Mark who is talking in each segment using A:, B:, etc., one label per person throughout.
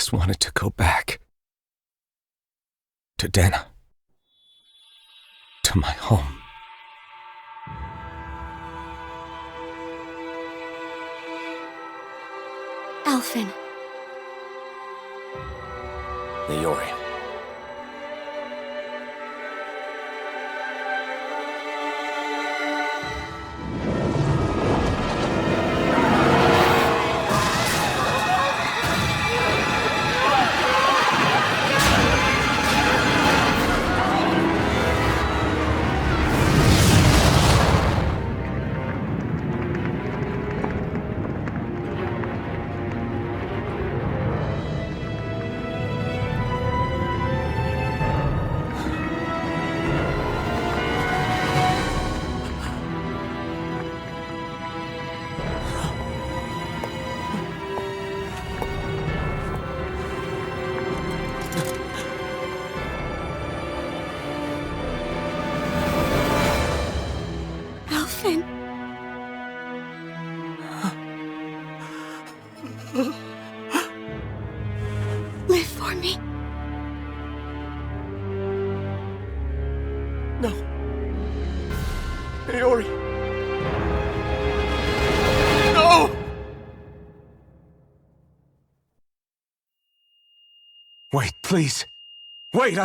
A: just wanted to go back. To Dana. To my home.
B: Alphen.
C: Leori.
B: Alphen. Live for me.
A: No. Leori. No! Wait, please. Wait,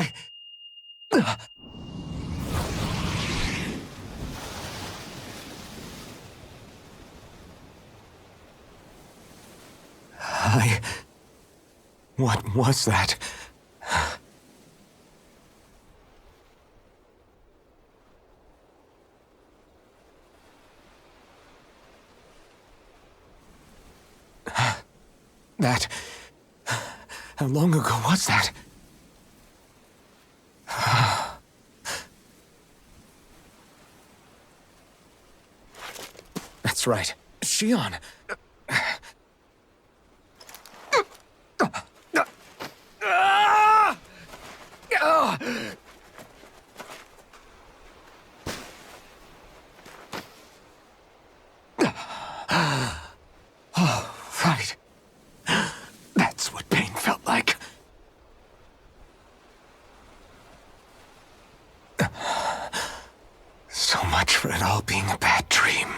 A: What was that? That... How long ago was that? That's right. Shionne. Oh, right. That's what pain felt like. So much for it all being a bad dream.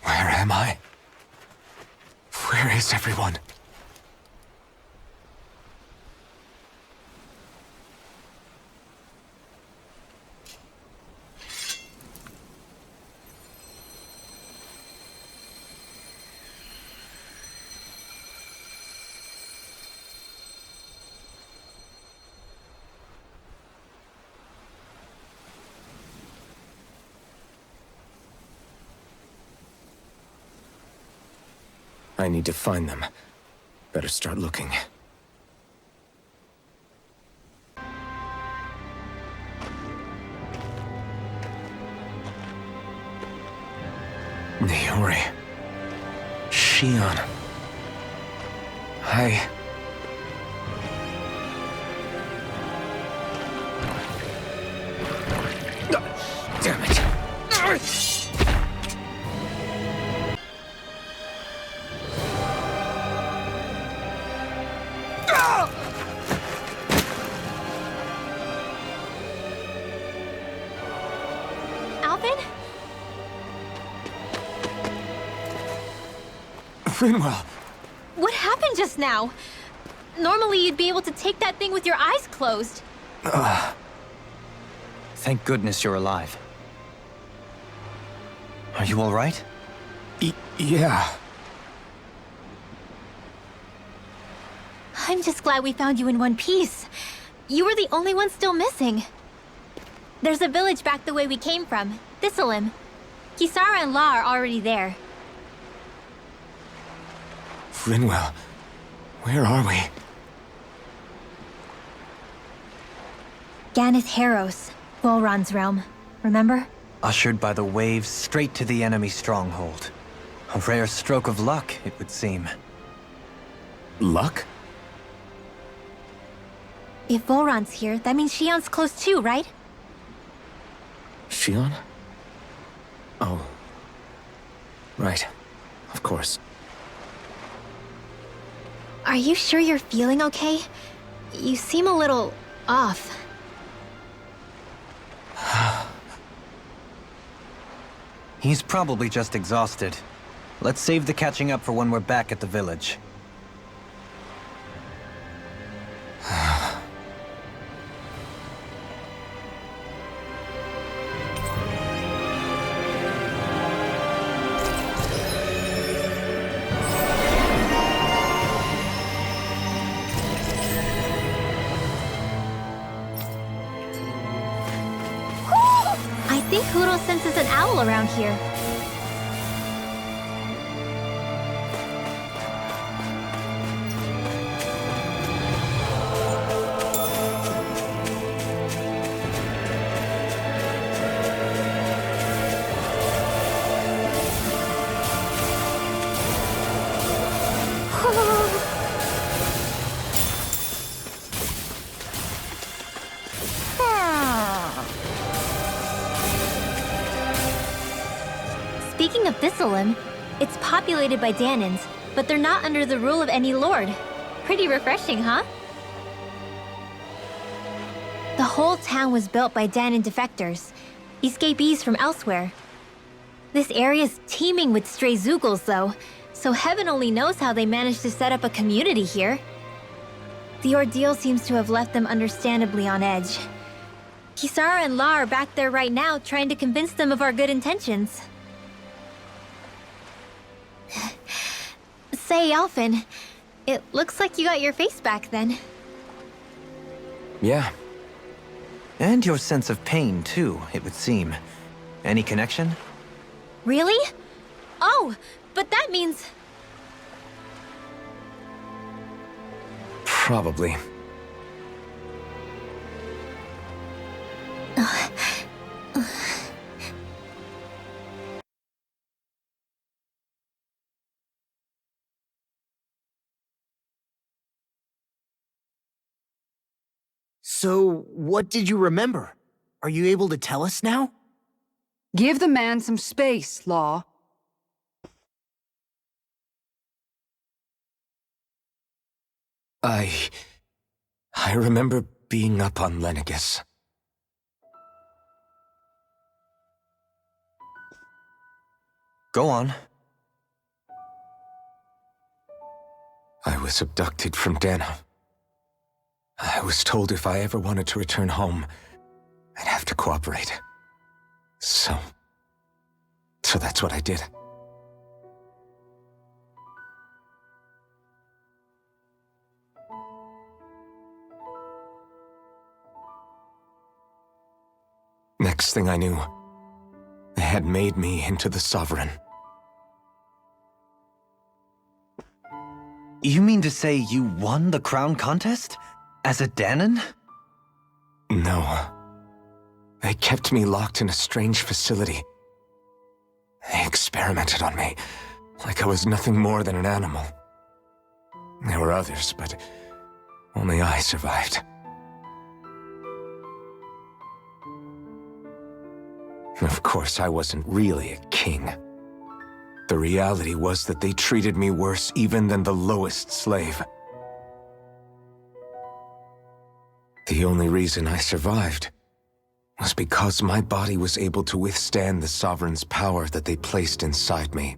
A: Where am I? Where is everyone? I need to find them. Better start looking. Leori. Shionne. Damn it.
B: Alphen?
A: Finwell.
B: What happened just now? Normally you'd be able to take that thing with your eyes closed.
C: Thank goodness you're alive. Are you all right?
A: Yeah.
B: I'm just glad we found you in one piece. You were the only one still missing. There's a village back the way we came from, Thistleim. Kisara and La are already there.
A: Finwell. Where are we?
B: Ganith Heros, Volron's realm. Remember?
C: Ushered by the waves straight to the enemy stronghold. A rare stroke of luck, it would seem.
A: Luck?
B: If Volron's here, that means Shionne's close too, right?
A: Shionne? Oh, Right. Of course.
B: Are you sure you're feeling okay? You seem a little off.
C: He's probably just exhausted. Let's save the catching up for when we're back at the village.
B: I think Huro senses an owl around here. Speaking of Thistleum, it's populated by Danans, but they're not under the rule of any lord. Pretty refreshing, huh? The whole town was built by Danan defectors, escapees from elsewhere. This area's teeming with stray Zeugles, though, so heaven only knows how they managed to set up a community here. The ordeal seems to have left them understandably on edge. Kisara and La are back there right now trying to convince them of our good intentions. Say, Alphen, it looks like you got your face back then.
A: Yeah.
C: And your sense of pain, too, it would seem. Any connection?
B: Really? Oh, but that means...
A: Probably.
D: So, what did you remember? Are you able to tell us now?
E: Give the man some space, Law.
A: I remember being up on Lenegus.
C: Go on.
A: I was abducted from Dana. I was told if I ever wanted to return home, I'd have to cooperate. So that's what I did. Next thing I knew, they had made me into the Sovereign.
C: You mean to say you won the crown contest? As a Danan?
A: No. They kept me locked in a strange facility. They experimented on me, like I was nothing more than an animal. There were others, but only I survived. Of course, I wasn't really a king. The reality was that they treated me worse even than the lowest slave. The only reason I survived was because my body was able to withstand the Sovereign's power that they placed inside me.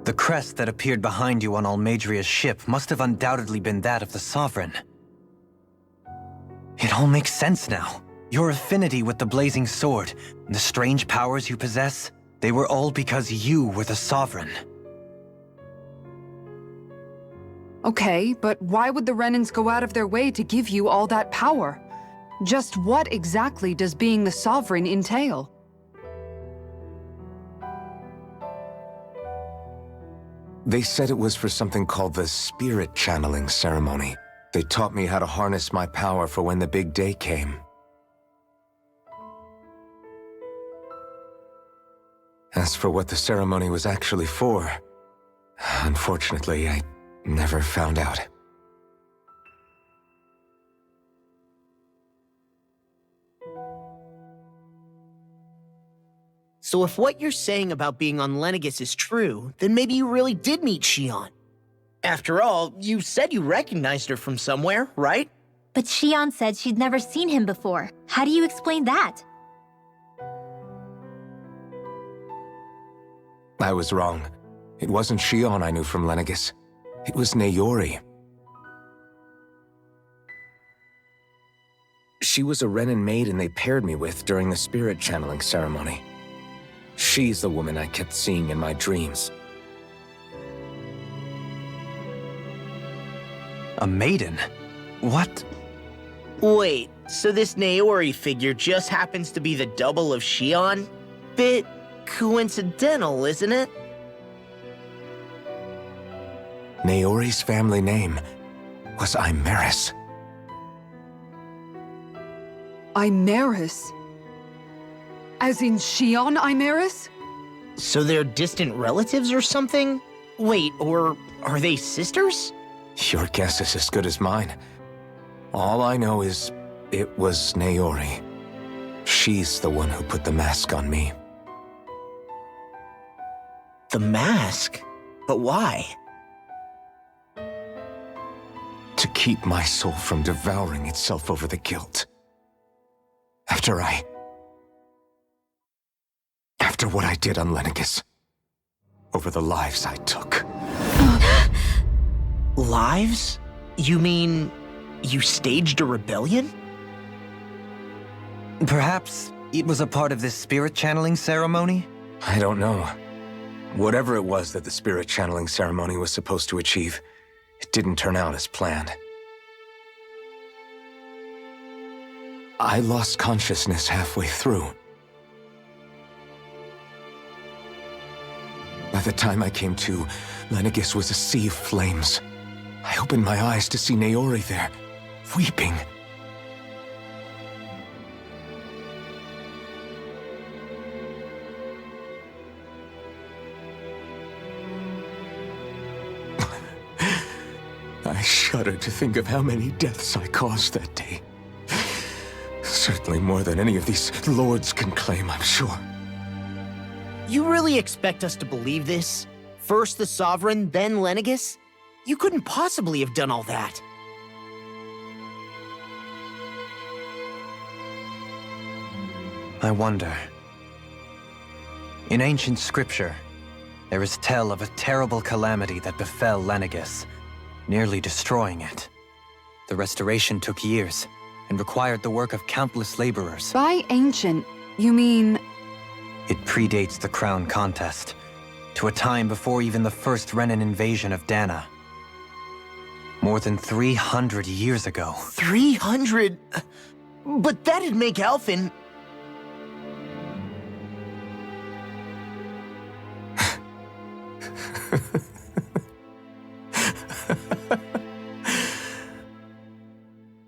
C: The crest that appeared behind you on Almadria's ship must have undoubtedly been that of the Sovereign. It all makes sense now. Your affinity with the blazing sword, and the strange powers you possess, they were all because you were the Sovereign.
E: Okay, but why would the Renans go out of their way to give you all that power? Just what exactly does being the Sovereign entail?
A: They said it was for something called the Spirit Channeling Ceremony. They taught me how to harness my power for when the big day came. As for what the ceremony was actually for, unfortunately, I never found out.
D: So if what you're saying about being on Lenegis is true, then maybe you really did meet Shionne. After all, you said you recognized her from somewhere, right?
B: But Shionne said she'd never seen him before. How do you explain that?
A: I was wrong. It wasn't Shionne I knew from Lenegis. It was Naori. She was a Renin maiden they paired me with during the spirit channeling ceremony. She's the woman I kept seeing in my dreams.
C: A maiden? What?
D: Wait, so this Naori figure just happens to be the double of Shionne? Bit coincidental, isn't it?
A: Naori's family name was Imeris.
E: Imeris? As in Shionne Imeris?
D: So they're distant relatives or something? Wait, or are they sisters?
A: Your guess is as good as mine. All I know is it was Naori. She's the one who put the mask on me.
D: The mask? But why?
A: To keep my soul from devouring itself over the guilt. After what I did on Lenegis. Over the lives I took.
D: Lives? You mean you staged a rebellion?
C: Perhaps it was a part of this spirit channeling ceremony?
A: I don't know. Whatever it was that the spirit channeling ceremony was supposed to achieve, it didn't turn out as planned. I lost consciousness halfway through. By the time I came to, Lenegis was a sea of flames. I opened my eyes to see Naori there, weeping. I shudder to think of how many deaths I caused that day. Certainly more than any of these lords can claim, I'm sure.
D: You really expect us to believe this? First the Sovereign, then Lenegis? You couldn't possibly have done all that.
C: I wonder. In ancient scripture, there is tell of a terrible calamity that befell Lenegis, nearly destroying it. The restoration took years, and required the work of countless laborers.
E: By ancient, you mean...
C: It predates the crown contest, to a time before even the first Renin invasion of Dana. More than 300 years ago.
D: 300? But that'd make Alphen...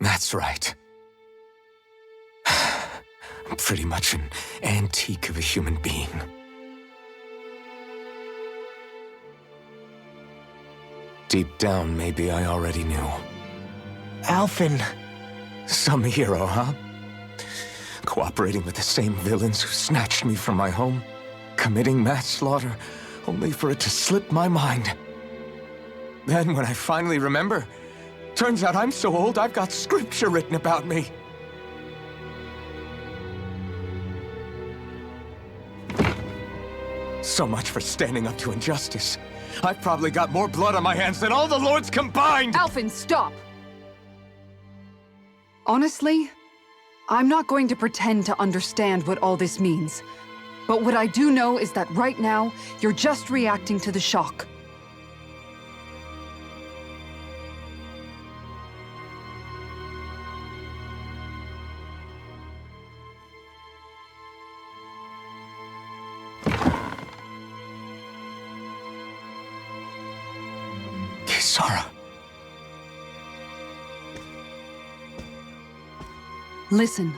A: That's right. I'm pretty much an antique of a human being. Deep down, maybe I already knew.
D: Alphen...
A: Some hero, huh? Cooperating with the same villains who snatched me from my home, committing mass slaughter, only for it to slip my mind. Then, when I finally remember, turns out I'm so old I've got scripture written about me. So much for standing up to injustice. I've probably got more blood on my hands than all the lords combined!
E: Alphen, stop! Honestly, I'm not going to pretend to understand what all this means. But what I do know is that right now, you're just reacting to the shock.
A: Kisara.
E: Listen,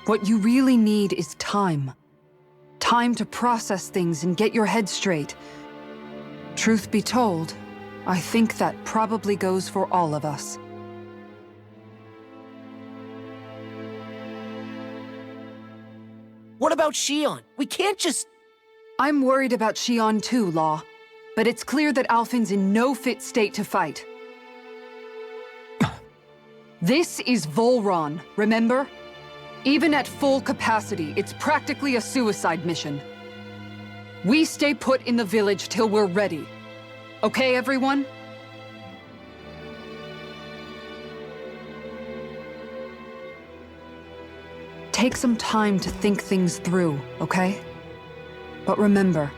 E: what you really need is time. Time to process things and get your head straight. Truth be told, I think that probably goes for all of us.
D: What about Shionne? We can't just...
E: I'm worried about Shionne too, Law. But it's clear that Alphen's in no fit state to fight. This is Volron, remember? Even at full capacity, it's practically a suicide mission. We stay put in the village till we're ready. Okay, everyone? Take some time to think things through, okay? But remember,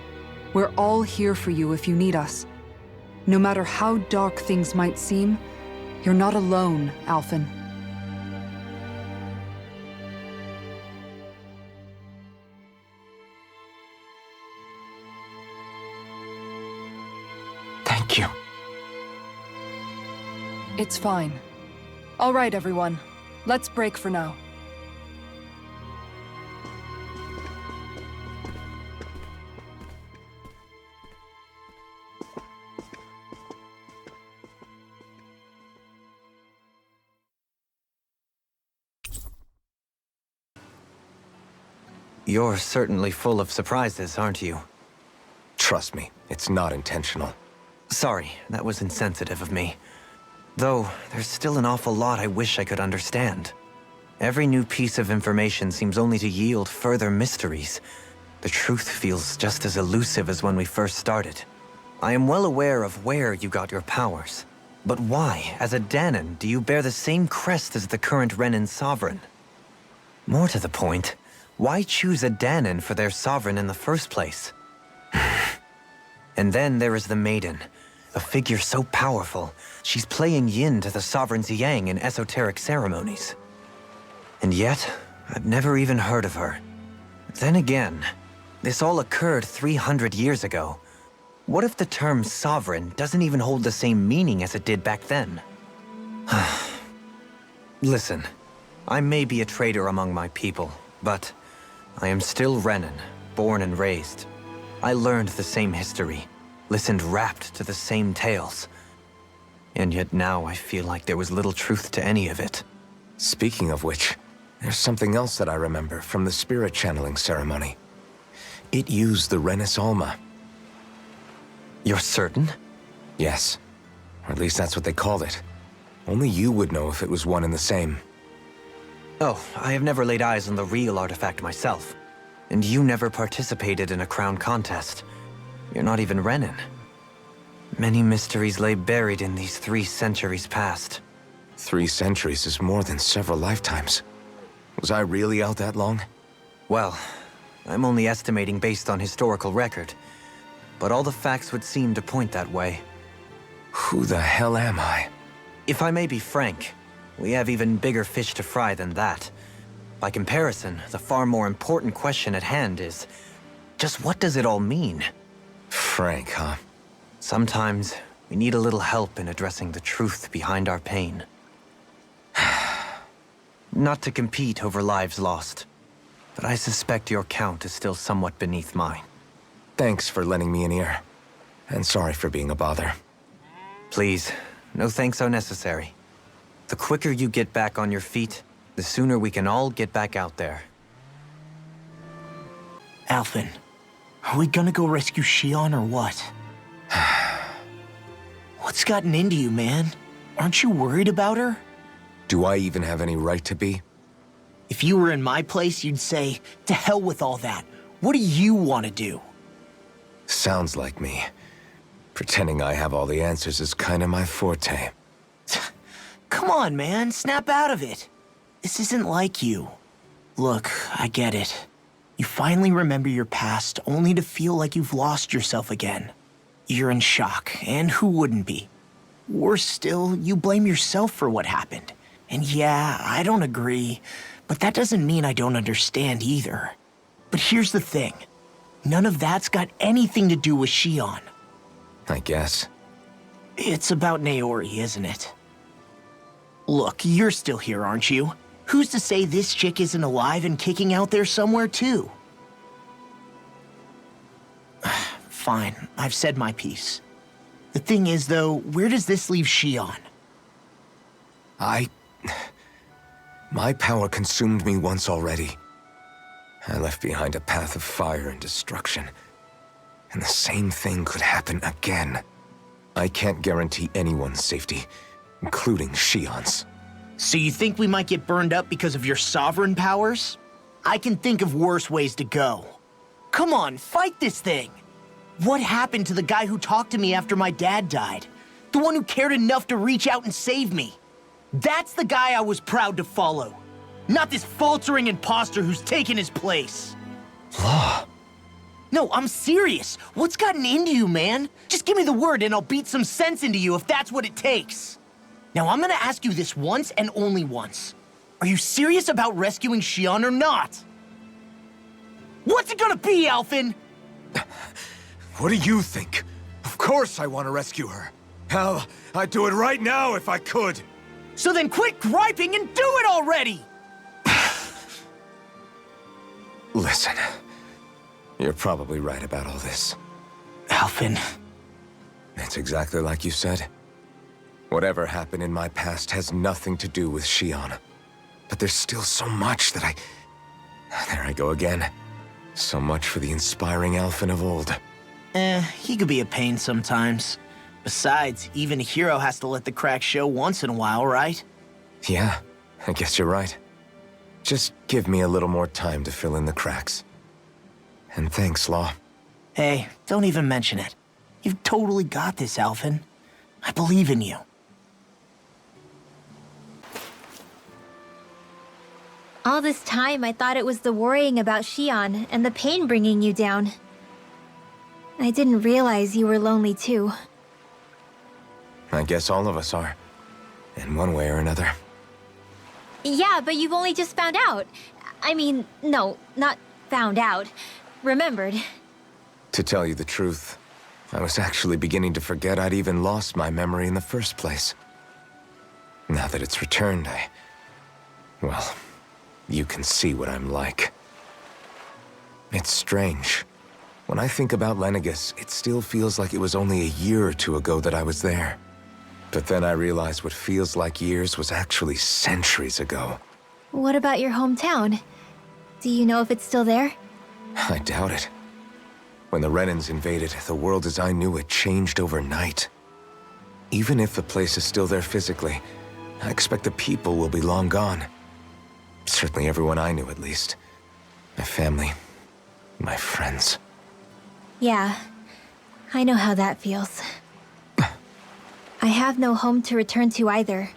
E: we're all here for you if you need us. No matter how dark things might seem, you're not alone, Alphen.
A: Thank you.
E: It's fine. All right, everyone. Let's break for now.
C: You're certainly full of surprises, aren't you?
A: Trust me, it's not intentional.
C: Sorry, that was insensitive of me. Though, there's still an awful lot I wish I could understand. Every new piece of information seems only to yield further mysteries. The truth feels just as elusive as when we first started. I am well aware of where you got your powers. But why, as a Danon, do you bear the same crest as the current Renan sovereign? More to the point, why choose a Danon for their sovereign in the first place? And then there is the Maiden, a figure so powerful, she's playing yin to the sovereign's yang in esoteric ceremonies. And yet, I've never even heard of her. Then again, this all occurred 300 years ago. What if the term sovereign doesn't even hold the same meaning as it did back then? Listen, I may be a traitor among my people, but I am still Renan, born and raised. I learned the same history, listened rapt to the same tales. And yet now I feel like there was little truth to any of it.
A: Speaking of which, there's something else that I remember from the spirit channeling ceremony. It used the Renis Alma.
C: You're certain?
A: Yes. Or at least that's what they called it. Only you would know if it was one and the same.
C: Oh, I have never laid eyes on the real artifact myself. And you never participated in a crown contest. You're not even Renan. Many mysteries lay buried in these 3 centuries past.
A: 3 centuries is more than several lifetimes. Was I really out that long?
C: Well, I'm only estimating based on historical record. But all the facts would seem to point that way.
A: Who the hell am I?
C: If I may be frank, we have even bigger fish to fry than that. By comparison, the far more important question at hand is, just what does it all mean?
A: Frank, huh?
C: Sometimes, we need a little help in addressing the truth behind our pain. Not to compete over lives lost, but I suspect your count is still somewhat beneath mine.
A: Thanks for lending me an ear. And sorry for being a bother.
C: Please, no thanks are necessary. The quicker you get back on your feet, the sooner we can all get back out there.
D: Alphen, are we gonna go rescue Shionne or what? What's gotten into you, man? Aren't you worried about her?
A: Do I even have any right to be?
D: If you were in my place, you'd say, to hell with all that. What do you want to do?
A: Sounds like me. Pretending I have all the answers is kinda my forte.
D: Come on, man, snap out of it. This isn't like you. Look, I get it. You finally remember your past, only to feel like you've lost yourself again. You're in shock, and who wouldn't be? Worse still, you blame yourself for what happened. And yeah, I don't agree, but that doesn't mean I don't understand either. But here's the thing. None of that's got anything to do with Shionne.
A: I guess.
D: It's about Naori, isn't it? Look, you're still here, aren't you? Who's to say this chick isn't alive and kicking out there somewhere, too? Fine, I've said my piece. The thing is, though, where does this leave Shionne?
A: My power consumed me once already. I left behind a path of fire and destruction. And the same thing could happen again. I can't guarantee anyone's safety, including Shionne's.
D: So you think we might get burned up because of your sovereign powers? I can think of worse ways to go. Come on, fight this thing! What happened to the guy who talked to me after my dad died? The one who cared enough to reach out and save me? That's the guy I was proud to follow. Not this faltering imposter who's taken his place.
A: Law.
D: No, I'm serious. What's gotten into you, man? Just give me the word and I'll beat some sense into you if that's what it takes. Now, I'm gonna ask you this once and only once. Are you serious about rescuing Shionne or not? What's it gonna be, Alphen?
A: What do you think? Of course I want to rescue her. Hell, I'd do it right now if I could.
D: So then quit griping and do it already!
A: Listen, you're probably right about all this.
D: Alphen.
A: It's exactly like you said. Whatever happened in my past has nothing to do with Shionne. But there's still so much that There I go again. So much for the inspiring Alphen of old.
D: He could be a pain sometimes. Besides, even a hero has to let the cracks show once in a while, right?
A: Yeah, I guess you're right. Just give me a little more time to fill in the cracks. And thanks, Law.
D: Hey, don't even mention it. You've totally got this, Alphen. I believe in you.
B: All this time, I thought it was the worrying about Shionne and the pain bringing you down. I didn't realize you were lonely too.
A: I guess all of us are. In one way or another.
B: Yeah, but you've only just found out. I mean, no, not found out. Remembered.
A: To tell you the truth, I was actually beginning to forget I'd even lost my memory in the first place. Now that it's returned, well, you can see what I'm like. It's strange. When I think about Lenegis, it still feels like it was only a year or two ago that I was there. But then I realized what feels like years was actually centuries ago.
B: What about your hometown? Do you know if it's still there?
A: I doubt it. When the Renans invaded, the world as I knew it changed overnight. Even if the place is still there physically, I expect the people will be long gone. Certainly everyone I knew, at least. My family, my friends.
B: Yeah, I know how that feels. I have no home to return to either.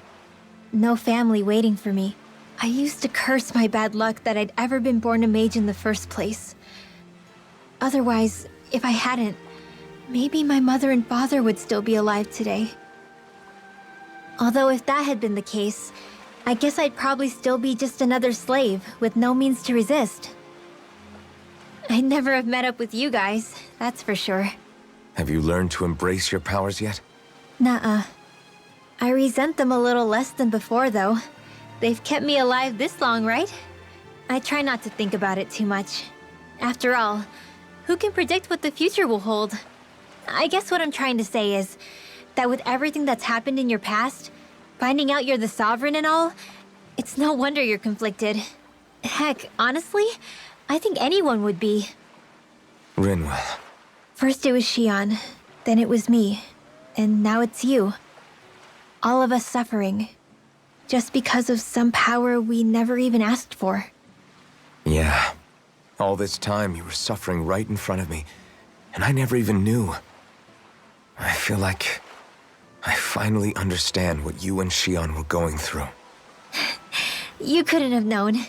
B: No family waiting for me. I used to curse my bad luck that I'd ever been born a mage in the first place. Otherwise, if I hadn't, maybe my mother and father would still be alive today. Although if that had been the case, I guess I'd probably still be just another slave with no means to resist. I'd never have met up with you guys, that's for sure.
A: Have you learned to embrace your powers yet?
B: Nuh-uh. I resent them a little less than before, though. They've kept me alive this long, right? I try not to think about it too much. After all, who can predict what the future will hold? I guess what I'm trying to say is that with everything that's happened in your past, finding out you're the Sovereign and all, it's no wonder you're conflicted. Heck, honestly, I think anyone would be.
A: Rinwell.
B: First it was Shionne, then it was me, and now it's you. All of us suffering, just because of some power we never even asked for.
A: Yeah. All this time you were suffering right in front of me, and I never even knew. I feel like I finally understand what you and Shionne were going through.
B: You couldn't have known.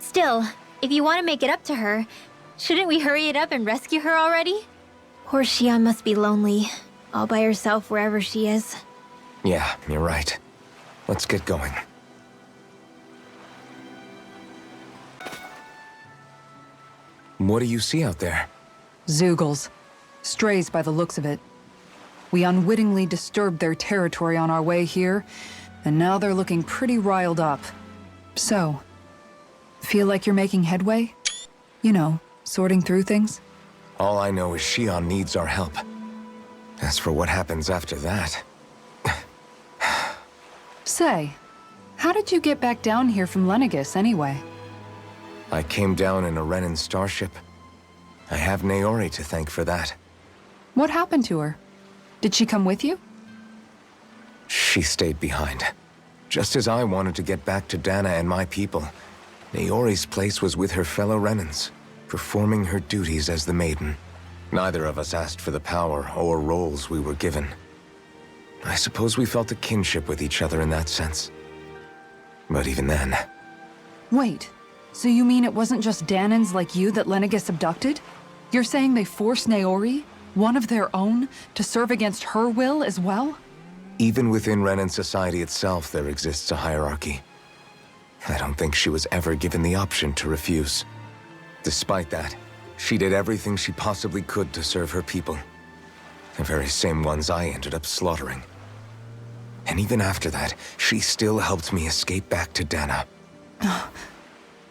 B: Still, if you want to make it up to her, shouldn't we hurry it up and rescue her already? Poor Shionne must be lonely, all by herself wherever she is.
A: Yeah, you're right. Let's get going. What do you see out there?
E: Zeugles. Strays by the looks of it. We unwittingly disturbed their territory on our way here, and now they're looking pretty riled up. So, feel like you're making headway? You know, sorting through things?
A: All I know is Shionne needs our help. As for what happens after that...
E: Say, how did you get back down here from Lenegis anyway?
A: I came down in a Renan starship. I have Naori to thank for that.
E: What happened to her? Did she come with you?
A: She stayed behind. Just as I wanted to get back to Dana and my people, Naori's place was with her fellow Renans, performing her duties as the Maiden. Neither of us asked for the power or roles we were given. I suppose we felt a kinship with each other in that sense. But even then...
E: Wait, so you mean it wasn't just Danans like you that Lenegis abducted? You're saying they forced Naori, one of their own, to serve against her will as well?
A: Even within Renan society itself, there exists a hierarchy. I don't think she was ever given the option to refuse. Despite that, she did everything she possibly could to serve her people. The very same ones I ended up slaughtering. And even after that, she still helped me escape back to Dana.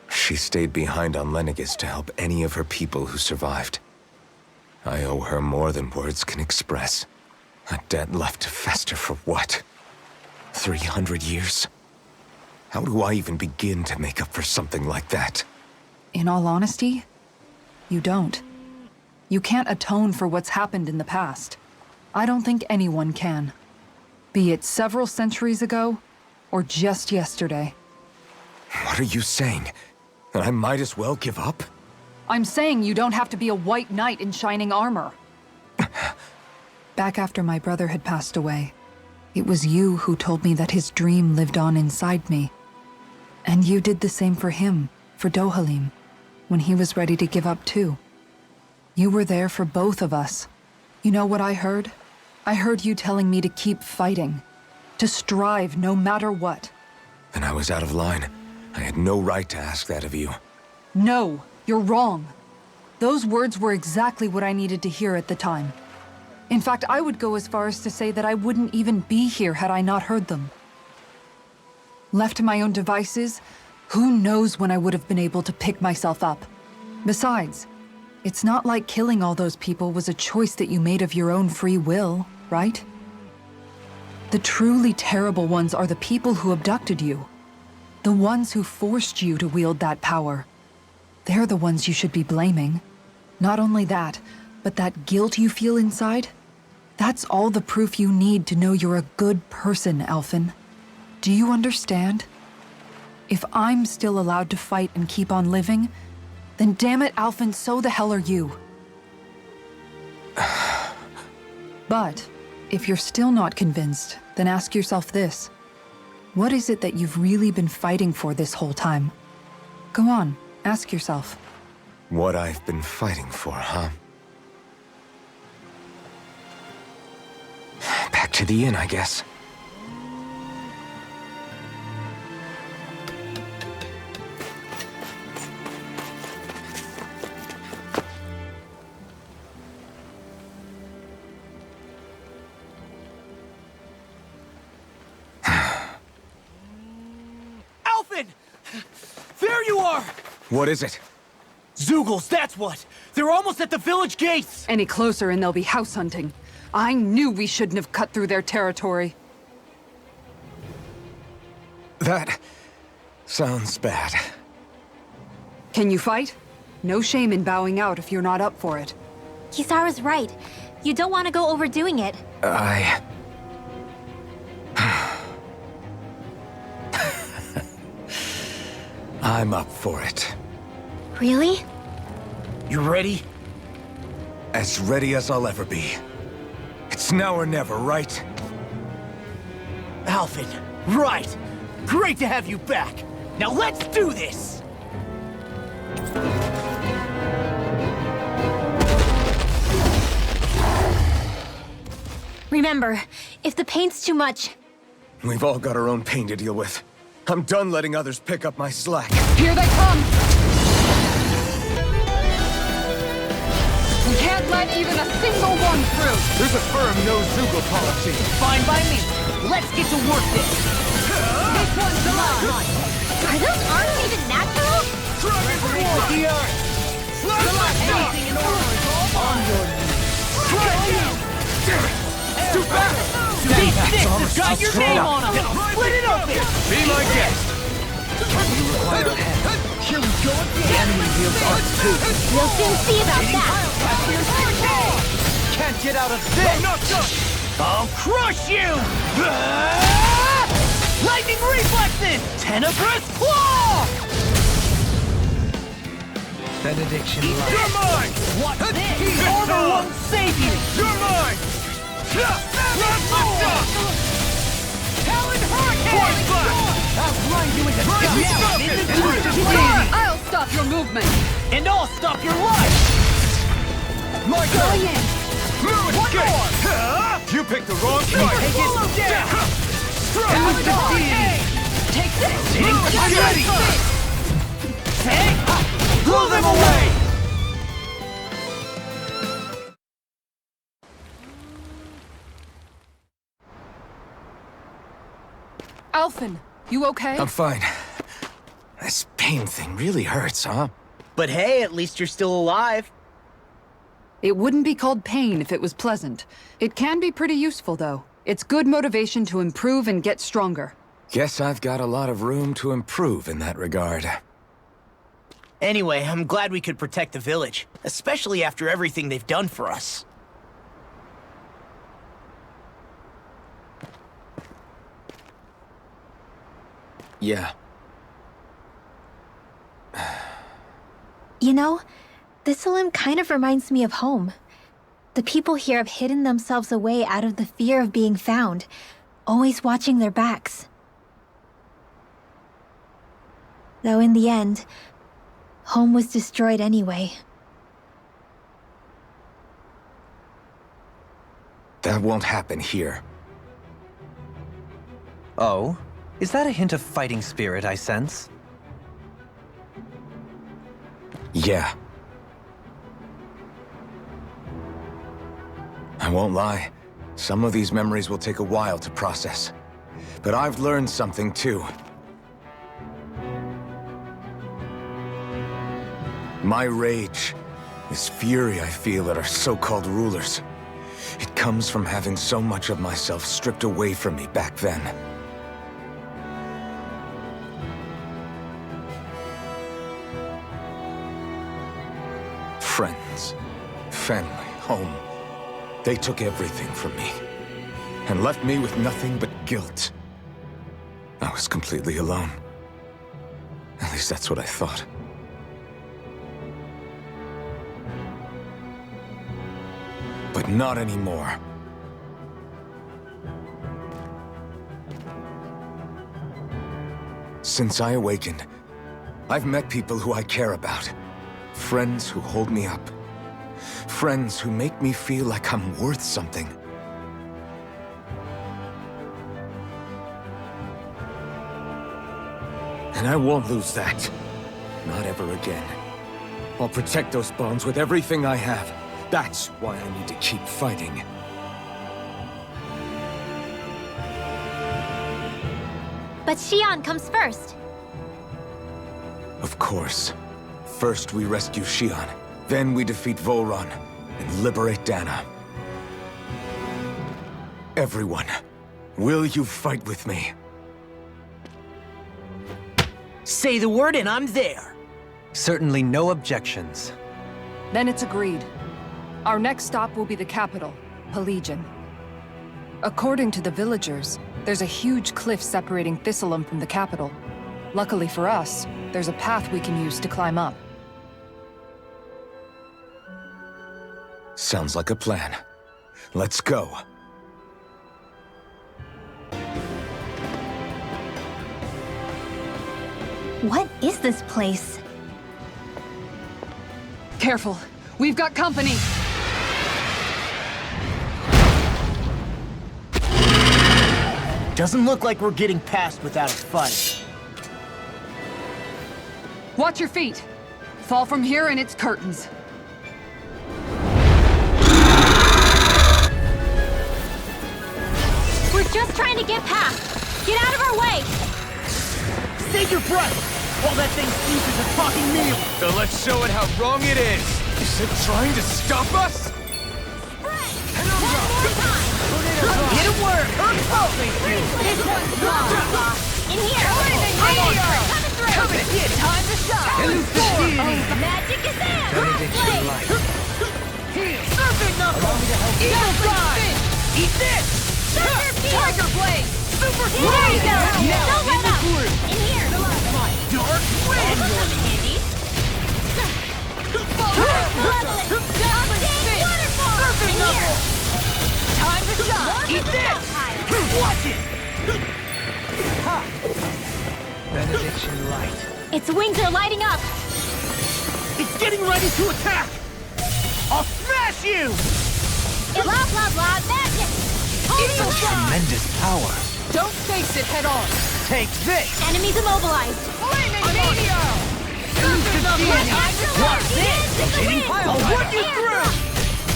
A: She stayed behind on Lenegis to help any of her people who survived. I owe her more than words can express. A debt left to fester for what? 300 years? How do I even begin to make up for something like that?
E: In all honesty, you don't. You can't atone for what's happened in the past. I don't think anyone can. Be it several centuries ago, or just yesterday.
A: What are you saying? That I might as well give up?
E: I'm saying you don't have to be a white knight in shining armor. Back after my brother had passed away, it was you who told me that his dream lived on inside me. And you did the same for him, for Dohalim, when he was ready to give up too. You were there for both of us. You know what I heard? I heard you telling me to keep fighting, to strive no matter what.
A: Then I was out of line. I had no right to ask that of you.
E: No, you're wrong. Those words were exactly what I needed to hear at the time. In fact, I would go as far as to say that I wouldn't even be here had I not heard them. Left to my own devices, who knows when I would have been able to pick myself up. Besides, it's not like killing all those people was a choice that you made of your own free will, right? The truly terrible ones are the people who abducted you. The ones who forced you to wield that power. They're the ones you should be blaming. Not only that, but that guilt you feel inside, that's all the proof you need to know you're a good person, Alphen. Do you understand? If I'm still allowed to fight and keep on living, then damn it, Alphen, so the hell are you. But, if you're still not convinced, then ask yourself this. What is it that you've really been fighting for this whole time? Go on, ask yourself.
A: What I've been fighting for, huh? Back to the inn, I guess.
D: Alphen! There you are!
A: What is it?
D: Zeugles, that's what! They're almost at the village gates!
E: Any closer and they'll be house hunting. I knew we shouldn't have cut through their territory.
A: That sounds bad.
E: Can you fight? No shame in bowing out if you're not up for it.
B: Kisara's right. You don't want to go overdoing it.
A: I'm up for it.
B: Really?
D: You ready?
A: As ready as I'll ever be. It's now or never, right?
D: Alphen, right! Great to have you back! Now let's do this!
B: Remember, if the pain's too much...
A: We've all got our own pain to deal with. I'm done letting others pick up my slack.
E: Here they come! We can't let even a single one through!
A: There's a firm no-Zoogle policy.
D: Fine by me. Let's get to work this.
E: This one's mine!
B: Are those arms even natural?
D: Anything in order is all on your
A: Too fast!
D: These sticks have got your name on them! Split it open!
A: Be my guest!
D: Here we The enemy feels ours too.
B: We'll soon see about that.
C: Can't get out of this!
D: I'll crush you! Lightning reflexes! Tenebrous claw!
C: Benediction
F: You're mine!
D: What's this? Armor won't save you!
F: You're mine!
D: Talon Hurricane! I'll grind you into dust!
E: I'll stop your movement!
D: And I'll stop your life!
F: My
E: Going
F: turn!
E: in!
F: Move
D: One
F: escape!
D: more!
F: You picked the wrong
D: Take
F: fight!
D: it down!
E: Talon Hurricane!
D: Take this!
F: I'm ready!
D: Take! Blow them away!
E: Alphen, you okay?
A: I'm fine. This pain thing really hurts, huh?
D: But hey, at least you're still alive.
E: It wouldn't be called pain if it was pleasant. It can be pretty useful, though. It's good motivation to improve and get stronger.
A: Guess I've got a lot of room to improve in that regard.
D: Anyway, I'm glad we could protect the village, especially after everything they've done for us.
A: Yeah.
B: You know, Thistleum kind of reminds me of home. The people here have hidden themselves away out of the fear of being found, always watching their backs. Though in the end, home was destroyed anyway.
A: That won't happen here.
C: Oh? Is that a hint of fighting spirit I sense?
A: Yeah. I won't lie. Some of these memories will take a while to process. But I've learned something too. My rage, this fury I feel at our so-called rulers, it comes from having so much of myself stripped away from me back then. Friends, family, home. They took everything from me, and left me with nothing but guilt. I was completely alone. At least that's what I thought. But not anymore. Since I awakened, I've met people who I care about. Friends who hold me up. Friends who make me feel like I'm worth something. And I won't lose that. Not ever again. I'll protect those bonds with everything I have. That's why I need to keep fighting.
B: But Shionne comes first.
A: Of course. First we rescue Shionne, then we defeat Volron, and liberate Dana. Everyone, will you fight with me?
D: Say the word and I'm there.
C: Certainly no objections.
E: Then it's agreed. Our next stop will be the capital, Pelegion. According to the villagers, there's a huge cliff separating Thistleum from the capital. Luckily for us, there's a path we can use to climb up.
A: Sounds like a plan. Let's go.
B: What is this place?
E: Careful, we've got company!
D: Doesn't look like we're getting past without a fight.
E: Watch your feet! Fall from here and it's curtains.
B: We're just trying to get past. Get out of our way!
D: Save your breath! While that thing seizes a talking meal!
F: So let's show it how wrong it is! Is it trying to stop us?
B: One more time!
D: Get it work!
B: This one's gone! In here! Coming through!
F: Time to shine!
B: Magic is there!
C: Benediction light.
F: Surfing knuckle! Eagle fly! Eat this! Tiger blade! Super
B: There you go!
F: Now,
B: Don't let up!
F: in
B: In here!
F: Dark wind!
B: Handy! Malevolent! Dominating waterfall!
F: Surfing
B: In
F: knuckle!
B: here!
F: Time to shine! Eat this! Watch it!
C: Benediction light.
B: Its wings are lighting up!
F: It's getting ready to attack! I'll smash you!
B: Blah blah blah magic! Holy
F: Eagle
B: land!
C: Tremendous power.
E: Don't face it head on.
F: Take this!
B: Enemies immobilized!
F: Flaming meteor! Surfing knuckle! Watch this!
B: Hitting
F: I'll run you through!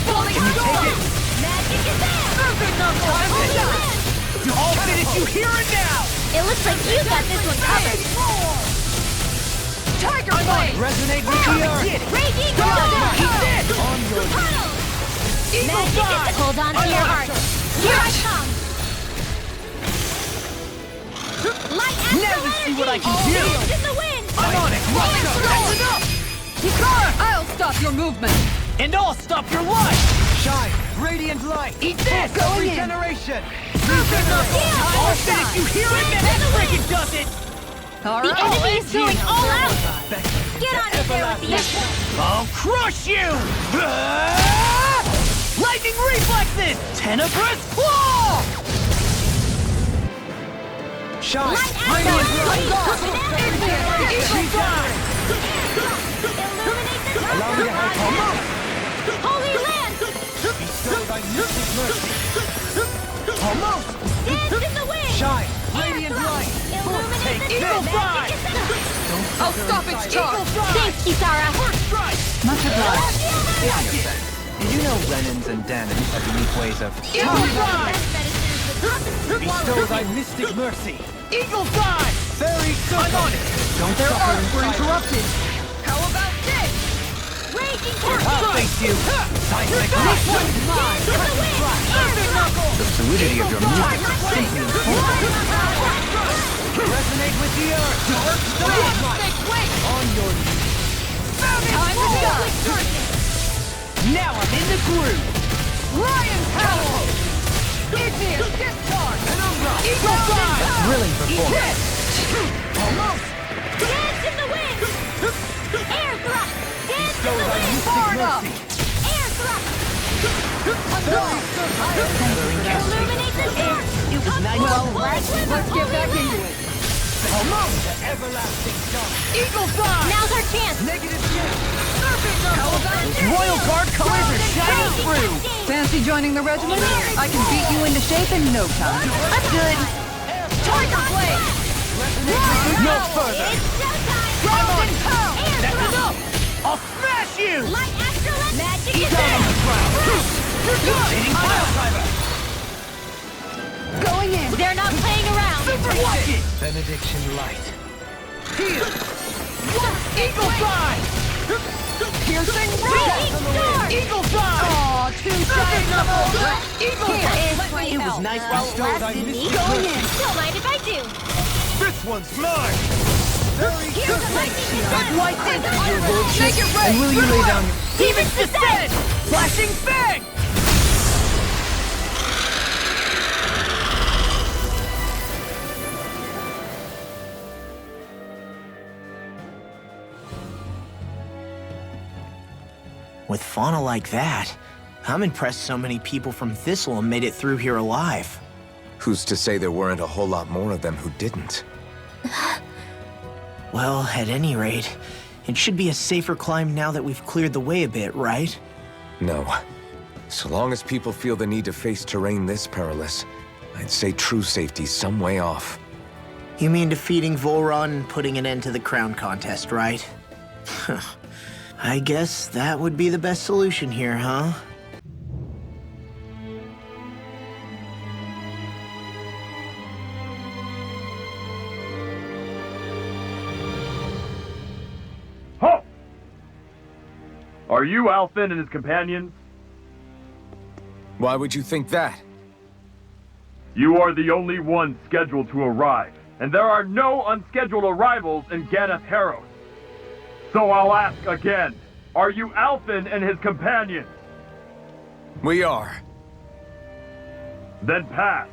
F: Falling storm!
B: Magic is there!
F: Surfing knuckle! Time to shine! I'll finish you here and now!
B: It looks like you got this one covered!
F: Tiger blade! Resonate with the earth!
B: Raging
F: Eat
B: Roxas!
F: this!
B: On your
F: Eagle
B: Magic
F: fly!
B: is hold on to your heart! Here I come! Light astral
F: Now you see what I can
B: energy!
F: do!
B: Winds in the wind!
F: I'm on it! Roxas! That's enough! Hikara!
E: I'll stop your movement.
F: And I'll stop your life!
C: Shine. Radiant light.
F: Eat this!
E: Going in.
C: Regeneration.
F: Surfing knuckle! I'll finish you here and now! That freaking does it!
E: All
B: The
E: right.
B: enemy is going all out! Get on in there with the action!
F: I'll crush you! Ah! Lightning reflexes! Tenebrous claw!
C: Shine.
B: Light astral
C: Radiant
B: energy!
C: light.
F: Eagle fly!
B: Illuminate the
C: Allow me to help.
B: dark! Holy land!
C: Bestowed by mystic mercy.
F: Almost!
B: Dance in the wind!
C: Shine. Radiant light.
B: Illuminate the
F: Eagle
B: dark!
F: fly!
B: Magic is there!
E: I'll stop its charge.
B: Thanks, Kisara!
F: First strike!
E: Much obliged.
C: Did you know Renans and Danans have unique ways of
F: Eagle fly!
C: bestow thy mystic mercy?
F: Eagle fly!
C: Very good.
F: I'm on it!
C: Don't
E: Their
C: suffer
E: arms
C: in
E: were
C: silence.
E: interrupted.
F: How about this?
B: Raging
F: First
C: I'll
F: strike!
C: face you. Seismic
F: This
C: light.
F: one's mine!
B: in the wind!
F: Surfing knuckle!
C: The fluidity of your music
F: Tiger
C: is
F: blade!
C: simply incredible. Resonate with the earth.
F: Dark snake wing!
C: On your knees.
F: Time to shine! Now I'm in the groove! Ryan's power! Igneous discharge! Penumbra! Eagle fly!
C: Thrilling
F: Eat
C: performance.
F: this! Almost!
B: Dance in the wind! Air thrust! Dance in
C: Bestow
B: the
C: thy
B: wind!
C: mystic
F: Hard up.
C: mercy.
B: Air thrust!
C: Gathering
B: Illuminate the dark!
F: It was nice.
E: Let's get back into it.
F: Almost!
C: Everlasting sun.
F: Eagle fly!
B: Now's our chance!
C: Negative shift.
F: Surfing knuckle! Royal Guard colors are shining through!
E: Fancy joining the regiment? I can beat you into shape in no time.
B: That's good!
F: Tiger blade! No further!
B: It's showtime!
F: I'm on it!
B: Air
F: That's
B: thrust!
F: enough! I'll smash you!
B: Light astral magic
F: Eat
B: is
F: down on
B: there!
F: the ground! You're good!
C: Hitting pile driver.
E: Going in.
B: They're not playing around!
F: Watch it!
C: Benediction light.
F: Here! Eagle fly!
E: Piercing
B: Raging storm!
F: Eagle fly!
E: Aw, too
F: Surfing
E: shy.
F: knuckle! Eagle
B: Here
F: fly!
B: is my
F: It was
B: help.
F: nice
B: Well,
C: bestow thy
B: lasted me.
C: mystic
B: Going
C: mercy.
B: in. Don't mind if I do.
F: This one's mine!
B: Here's the lightning descent!
F: Why thank you, your
B: Make
F: lordship!
B: it right!
F: And will you lay down your...
B: Demon's descent!
F: Flashing fang! With fauna like that, I'm impressed so many people from Thistle made it through here alive.
A: Who's to say there weren't a whole lot more of them who didn't?
D: Well, at any rate, it should be a safer climb now that we've cleared the way a bit, right?
A: No. So long as people feel the need to face terrain this perilous, I'd say true safety's some way off.
D: You mean defeating Volron and putting an end to the crown contest, right? I guess that would be the best solution here, huh?
G: Halt! Are you Alphen and his companions?
A: Why would you think that?
G: You are the only ones scheduled to arrive. and there are no unscheduled arrivals in Ganatheros. So I'll ask again, are you Alphen and his companions?
A: We are.
G: Then pass.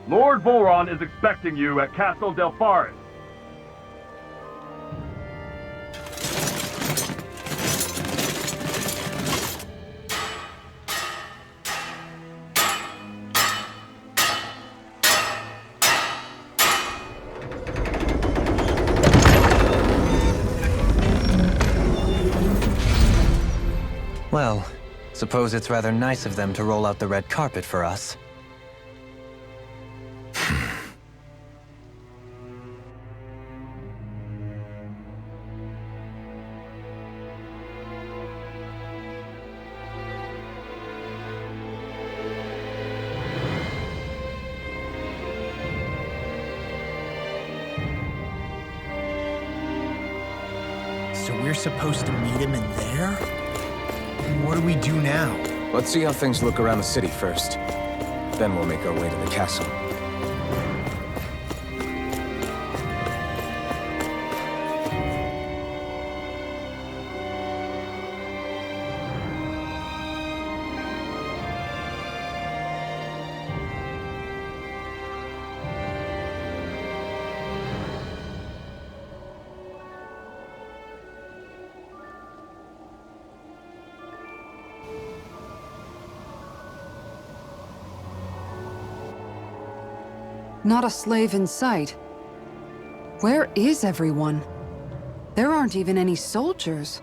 G: Lord Volron is expecting you at Castle Delpharis.
C: Well, suppose it's rather nice of them to roll out the red carpet for us.
D: So we're supposed to meet him in there? What do we do now?
A: Let's see how things look around the city first. Then we'll make our way to the castle.
E: Not a slave in sight. Where is everyone? There aren't even any soldiers.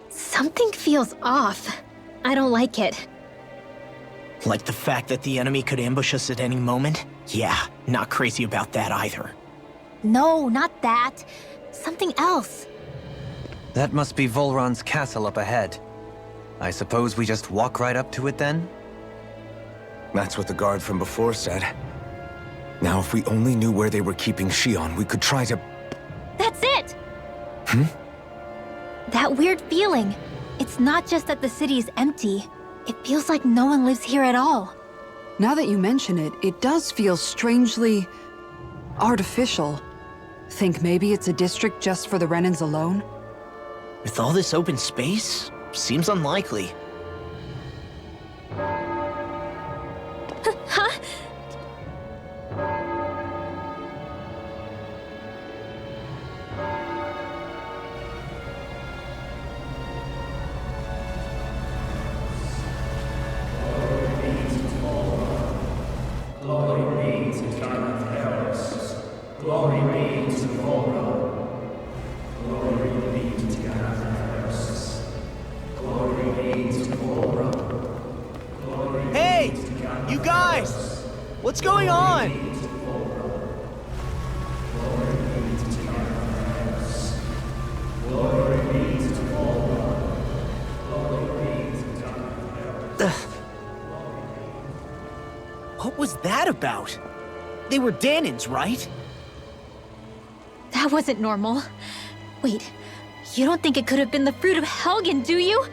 B: Something feels off. I don't like it.
D: Like the fact that the enemy could ambush us at any moment? Yeah, not crazy about that either.
B: No, not that. Something else.
C: That must be Volron's castle up ahead. I suppose we just walk right up to it then?
A: That's what the guard from before said. Now, if we only knew where they were keeping Shionne, we could try to...
B: That's it! That weird feeling. It's not just that the city is empty. It feels like no one lives here at all.
E: Now that you mention it, it does feel strangely... artificial. Think maybe it's a district just for the Renans alone?
D: With all this open space? Seems unlikely.
B: Huh?
D: Hey! You guys! What's going on? What was that about? They were Danans, right?
B: That wasn't normal. Wait, you don't think it could have been the fruit of Helgen, do you?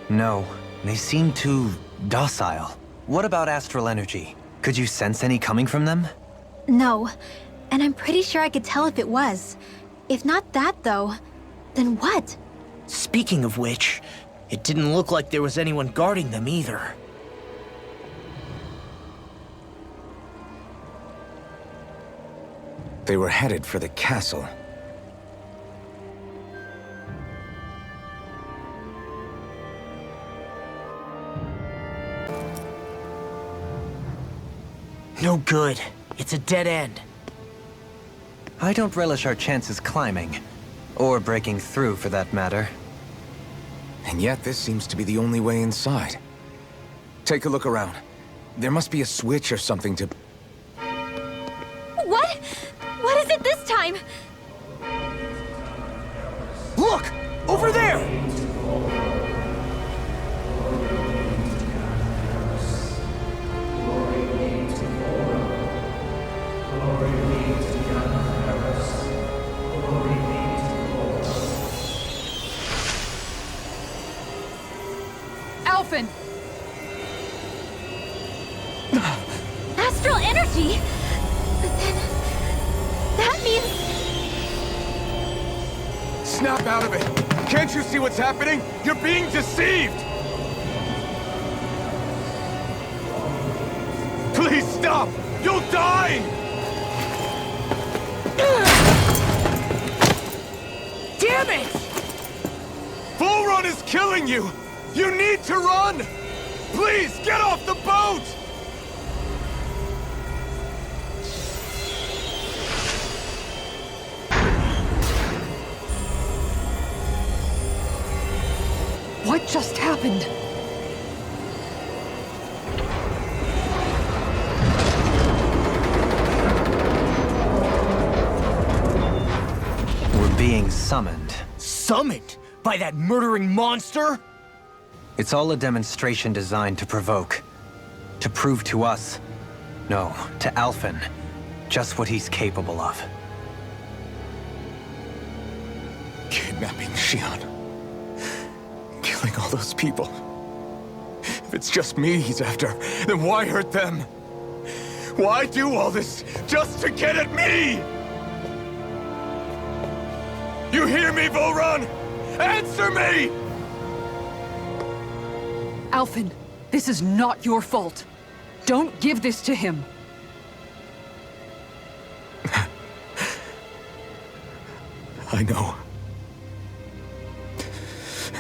C: No, they seem too docile. What about astral energy? Could you sense any coming from them?
B: No, and I'm pretty sure I could tell if it was. If not that, though, then what?
D: Speaking of which, it didn't look like there was anyone guarding them either.
A: They were headed for the castle.
D: No good. It's a dead end.
C: I don't relish our chances climbing. Or breaking through, for that matter.
A: And yet, this seems to be the only way inside. Take a look around. There must be a switch or something to...
B: What? What is it this time?
D: Look! Over there!
E: Alphen!
B: Astral energy? But then... That means...
A: Snap out of it! Can't you see what's happening? You're being deceived! Please stop! You'll die!
F: Damn it!
A: Bull Run is killing you! You need to run! Please, get off the boat!
E: What just happened?
C: We're being summoned.
D: Summoned? By that murdering monster?
C: It's all a demonstration designed to provoke. To prove to us, no, to Alphen, just what he's capable of.
A: Kidnapping Shionne. Killing all those people. If it's just me he's after, then why hurt them? Why do all this just to get at me? You hear me, Bull Run? Answer me!
E: Alphen, this is not your fault. Don't give this to him.
A: I know.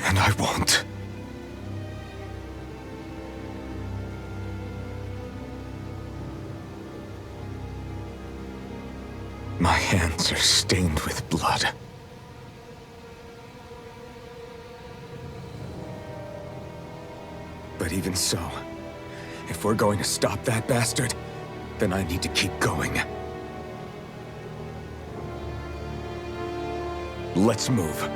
A: And I won't. My hands are stained with blood. But even so, if we're going to stop that bastard, then I need to keep going. Let's move.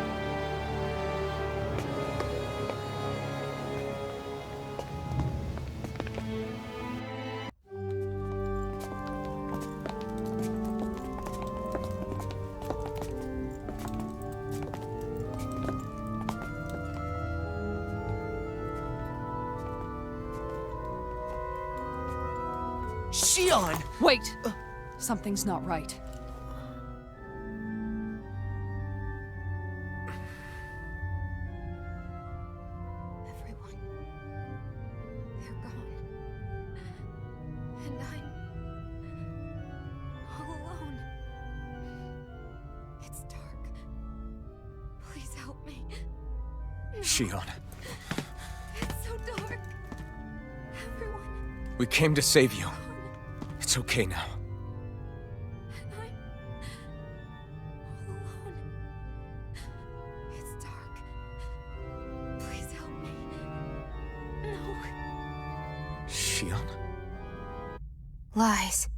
D: Shionne!
E: Wait! Something's not right.
H: Everyone. They're gone. And I'm all alone. It's dark. Please help me.
A: Shionne,
H: It's so dark. Everyone.
A: we came to save you. It's okay now.
H: And I'm all alone. It's dark. Please help me. No.
A: Shionne?
H: Lies.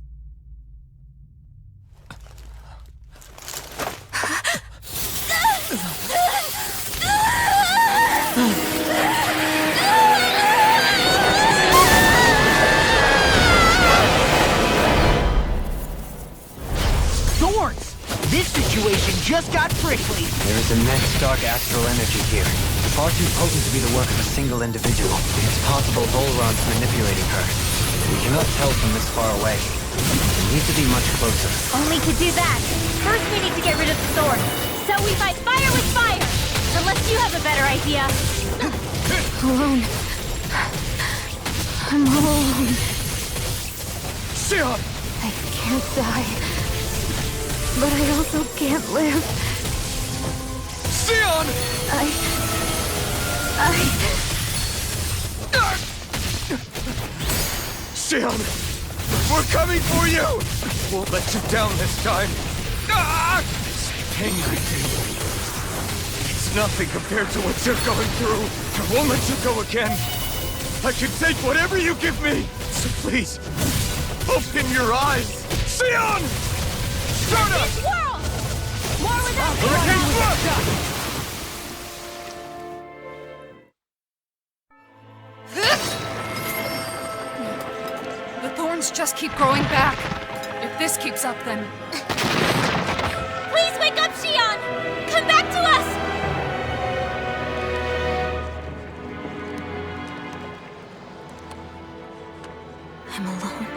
D: Thorns! This situation just got prickly.
C: There is immense dark astral energy here. Far too potent to be the work of a single individual. It's possible Volron's manipulating her. We cannot tell from this far away. We need to be much closer.
B: Only to do that, first we need to get rid of the sword. So we fight fire with fire! Unless you have a better idea.
H: Alone. I'm all alone.
A: Shionne!
H: I can't die. But I also can't live.
A: Shionne! Shionne! We're coming for you! Won't let you down this time. This pain I feel. It's nothing compared to what you're going through. I won't let you go again. I can take whatever you give me. So please, open your eyes. Shionne! Start up!
B: World! More without
A: Hurricane Blood!
E: The thorns just keep growing back. If this keeps up, then...
B: Please wake up, Shionne! Come back to us!
H: I'm alone.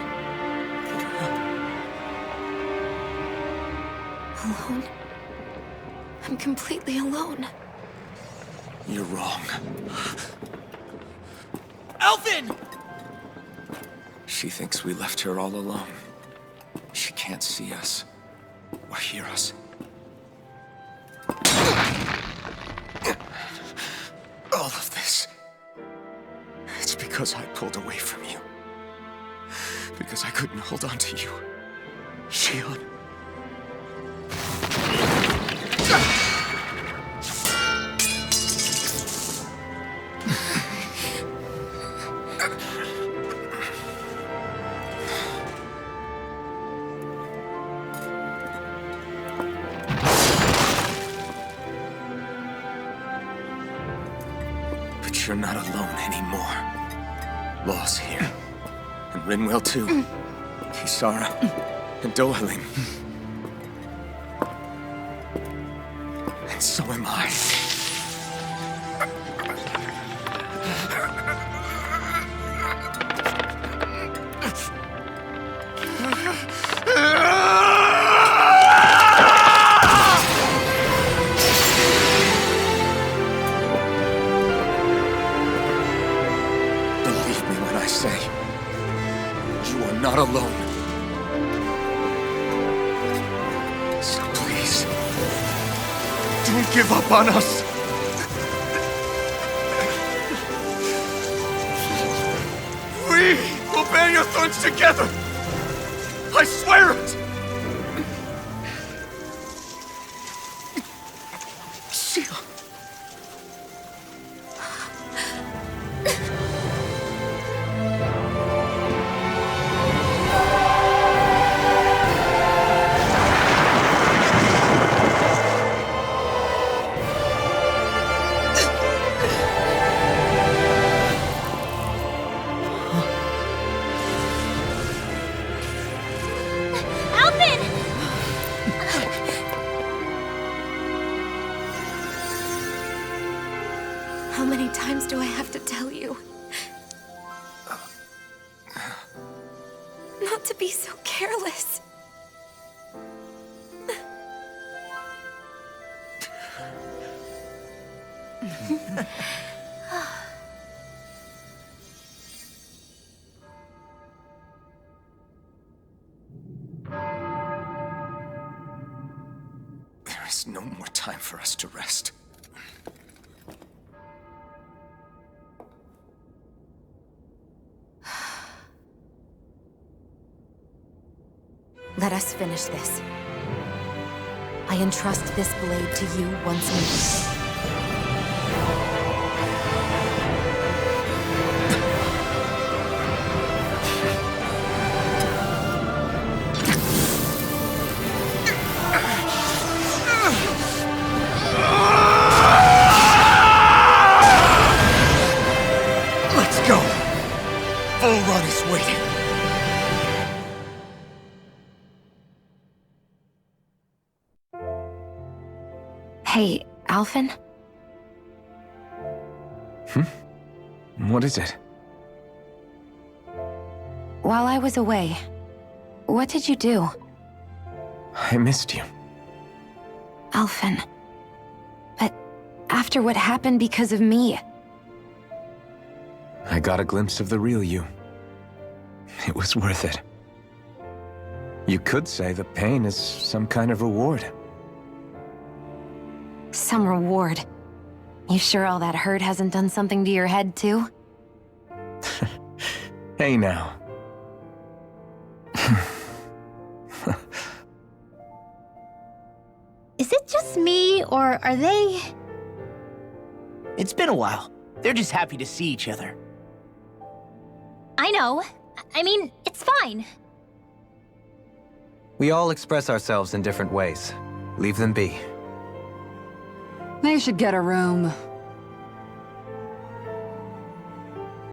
H: Alone? I'm completely alone.
A: You're wrong.
D: Alphen!
A: She thinks we left her all alone. She can't see us or hear us. All of this. It's because I pulled away from you. Because I couldn't hold on to you. Shionne. But you're not alone anymore. Law's here. And Rinwell too. Kisara. And Dohalim. And so am I. Believe me when I say, you are not alone. So please, don't give up on us. We will bear your thorns together. I swear it. Shionne.
B: Alphen!
H: How many times do I have to tell you? Not to be so careless.
A: There is no more time for us to rest.
H: Let us finish this. I entrust this blade to you once more.
A: Let's go. Full Run is waiting.
H: Hey, Alphen?
A: What is it?
H: While I was away, what did you do?
A: I missed you.
H: Alphen. But after what happened because of me,
A: I got a glimpse of the real you. It was worth it. You could say the pain is some kind of reward.
H: some reward. You sure all that hurt hasn't done something to your head, too?
A: Hey now.
B: Is it just me, or are they...
D: It's been a while. They're just happy to see each other.
B: I know. I mean, it's fine.
C: We all express ourselves in different ways. Leave them be.
E: They should get a room.